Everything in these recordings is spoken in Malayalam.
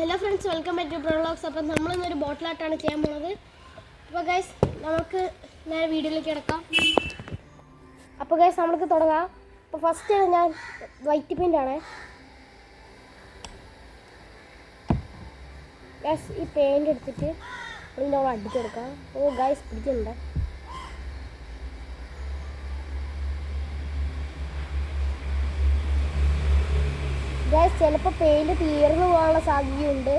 Hello friends, welcome back to prologues. അപ്പം നമ്മളിന്നൊരു ബോട്ടിൽ ആർട്ടാണ് ചെയ്യാൻ പോകുന്നത്. അപ്പോൾ ഗൈസ് നമുക്ക് നേരെ വീഡിയോയിലേക്ക് കിടക്കാം. അപ്പോൾ ഗൈസ് നമുക്ക് തുടങ്ങാം. അപ്പോൾ ഫസ്റ്റ് ഞാൻ വൈറ്റ് പെയിൻ്റ് ആണ് ഗൈസ്. ഈ പെയിൻ്റ് എടുത്തിട്ട് നമ്മൾ അടിച്ചെടുക്കാം. ഓ ഗൈസ് പിടിച്ചിട്ടുണ്ട്. ഗൈസ് ചിലപ്പോൾ പെയിൻറ് തീർന്നു പോകാനുള്ള സാധ്യതയുണ്ട്.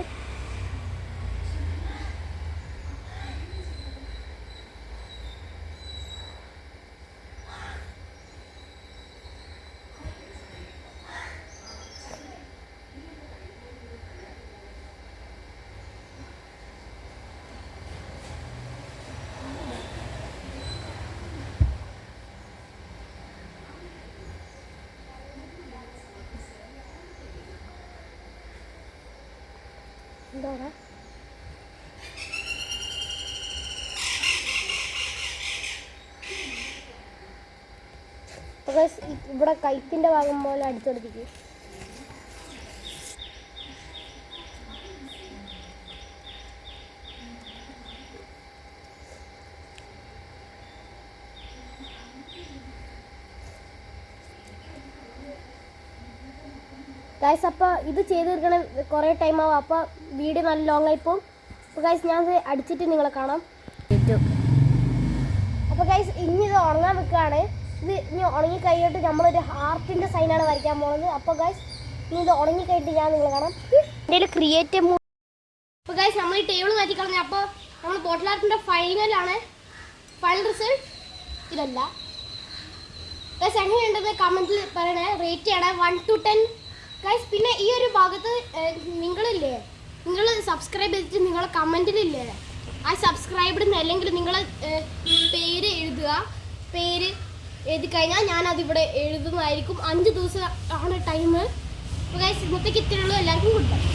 എന്താ ഇവിടെ കൈത്തിൻ്റെ ഭാഗം പോലെ അടിച്ചെടുപ്പിക്കും. ഗൈസ് അപ്പോൾ ഇത് ചെയ്ത് തീർക്കണം, കുറേ ടൈം ആവും. അപ്പോൾ വീഡിയോ നല്ല ലോങ് ആയിപ്പോവും. അപ്പോൾ ഗൈസ് ഞാനത് അടിച്ചിട്ട് നിങ്ങളെ കാണാം. അപ്പോൾ ഗൈസ് ഇനി ഇത് ഉണങ്ങാൻ വെക്കുകയാണ്. ഇത് ഇനി ഉണങ്ങി കഴിഞ്ഞിട്ട് നമ്മളൊരു ഹാർട്ടിൻ്റെ സൈനാണ് വരയ്ക്കാൻ പോകുന്നത്. അപ്പോൾ ഗൈസ് ഇനി ഇത് ഉണങ്ങി കഴിഞ്ഞിട്ട് ഞാൻ നിങ്ങളെ കാണാം. എൻ്റെ ക്രിയേറ്റീവ്. അപ്പോൾ ഗൈസ് നമ്മൾ ഈ ടേബിൾ മാറ്റി കളഞ്ഞു. അപ്പോൾ നമ്മൾ ബോട്ടിൽ ആർട്ടിൻ്റെ ഫൈനൽ റിസൾട്ട് ഇതല്ല. ഗൈസ് എങ്ങനെയുണ്ടെന്ന് കമൻറ്റിൽ പറയണേ. റേറ്റ് ചെയ്യണേ 1 to 10 ഗൈസ്. പിന്നെ ഈ ഒരു ഭാഗത്ത് നിങ്ങൾ സബ്സ്ക്രൈബ് ചെയ്തിട്ട് നിങ്ങളെ കമൻറ്റിലില്ലേ ആ സബ്സ്ക്രൈബ്ഡ് അല്ലെങ്കിൽ നിങ്ങളെ പേര് എഴുതുക. പേര് എഴുതി കഴിഞ്ഞാൽ ഞാനതിവിടെ എഴുതുന്നതായിരിക്കും. 5 ദിവസം ആണ് ടൈം. അപ്പോൾ ഗൈസ് ഇന്നത്തേക്ക് ഇത്രയുള്ളൂ. എല്ലാവർക്കും കൊടുക്കാം.